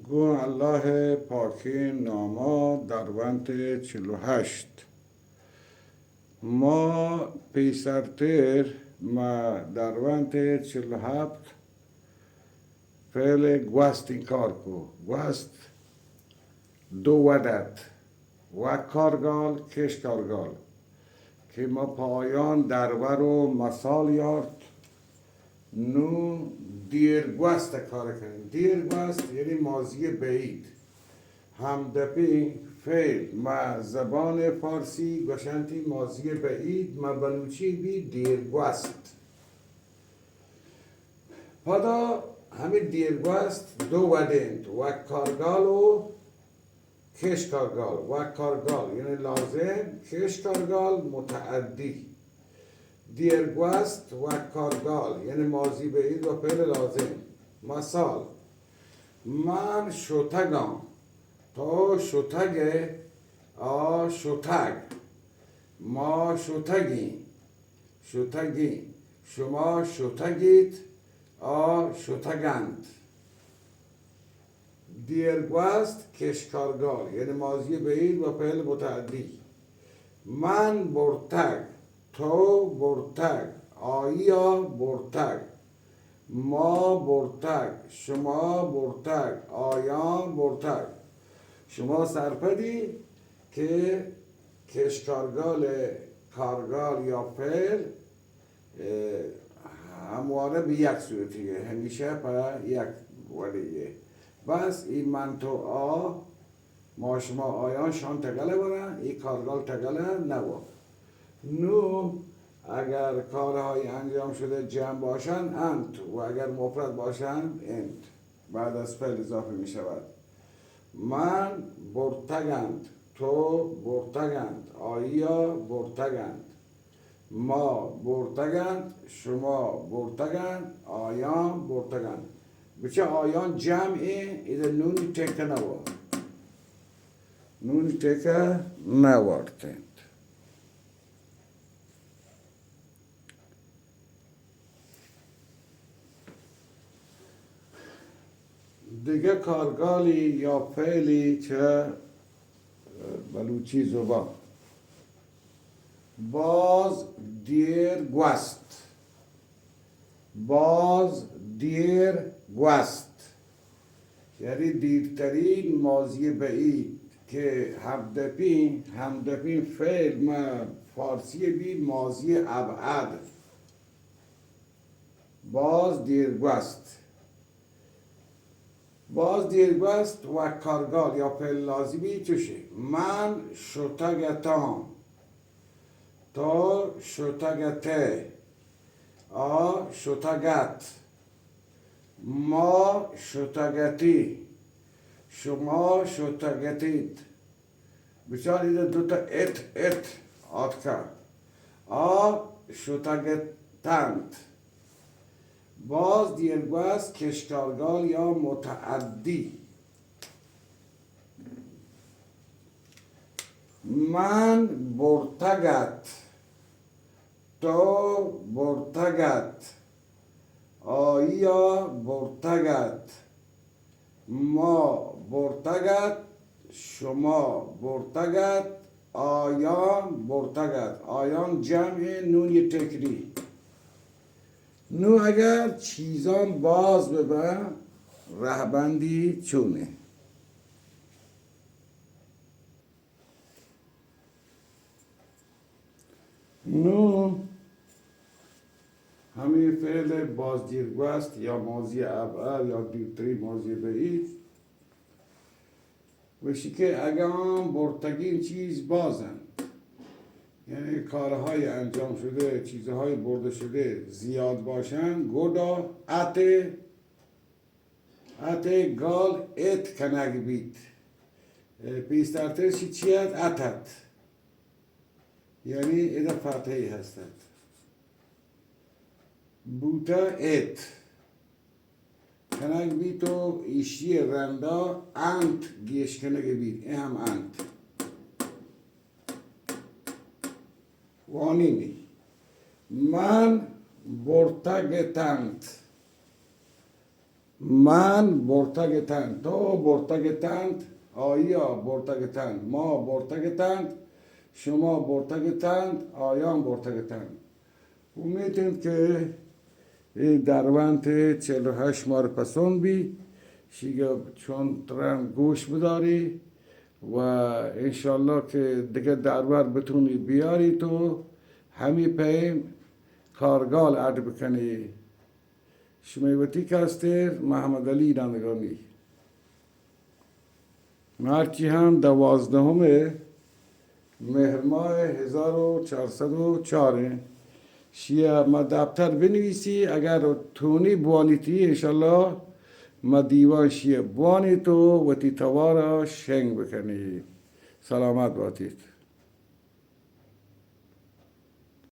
گو الله پاکی ناما دروانت 48 ما پیسرتر ما دروانت 47 فعل گوست این کار کو گوست دو ودد و کارگال کش کارگال که ما پایان درور و مثال یارد نو دیر گوست کار کنیم. دیر گوست یعنی ماضی بعید. همدپی فعل ما زبان فارسی گوشنتی ماضی بعید ما بلوچی بی دیر گوست. پدا همین دیر گوست دو ودند و کارگال و کش کارگال و کارگال یعنی لازم کش کارگال متعدی. دیرگوست و کارگال یعنی ماضی بعید و فعل لازم. مثال من شتگم تو شتگه شتگ ما شتگی شما شتگید شتگند. دیرگوست کشکارگال یعنی ماضی بعید و فعل متعدی. من برتگ تو برتگ آیا برتگ ما برتگ شما برتگ آیا برتگ. شما سرپدی که کشکارگال کارگال یا فعل همواره به یک صورتیه همیشه پر یک ولیه. بس این من تو ما شما آیان شان تگله برن این کارگال تگله نبا. نو اگر کارهای انجام شده جمع باشند انت و اگر مفرد باشند انت بعد از فعل اضافه می شود. من برتگند تو برتگند آیا برتگند ما برتگند شما برتگند آیان برتگند. بچه آیان جمعه ایده نونی تکه نوارد نونی تکه نواردند. دیگه کارگالی یا فعلی که بلوچی زبان باز دیر گوست باز دیر گوست یعنی دیرترین ماضی بعید که همدپین فعل ما فارسی بی ماضی ابعد باز دیر گوست. باز دیرگوست و کارگال یا فعل لازمی توشه. من شتگتام تو شتگته شتگت ما شتگتی شما شتگتید. بچار ایده دوتا ات آت کرد شتگتند. باز دیرگوست کشکارگال یا متعدی. من برتگت تو برتگت آیا برتگت ما برتگت شما برتگت آیان برتگت. آیان جمع نونی تکری. نو اگر چیزان باز ببن رهبندی چونه. نو همین فعل بازدیرگوست یا ماضی ابعد یا دیرترین ماضی بعید بشی که اگر برتگین چیز بازن یعنی کارهای انجام شده چیزهای برده شده زیاد باشن گودا ات گال ات کنگ بید پیسترترشی چی هست اتت یعنی ایده فتحی هستد. بوتا ات کنگ بید و ایشی رندا انت گیش کنگ بید این هم انت وانینی. من برتگتند من برتگ تند، تو برتگ تند، آیا برتگ تند، ما برتگ تند، شما برتگ تند، آیان برتگ تند. امیدیم که دروانت 48 مار پسند بی شیگه چون ترن گوش بداری و انشالله که دیگه دربار بتونی بیاری تو همی پیم کارگال عد بکنی. شمیوتی کستر محمد علی رندگانی مرچی هم 12 مهر ماه 1404 شیعه ما دفتر بنویسی اگر تونی بوانیتی انشالله ما دیوان شیعه بوانی تو و تی توارا شنگ بکنی. سلامت باشید.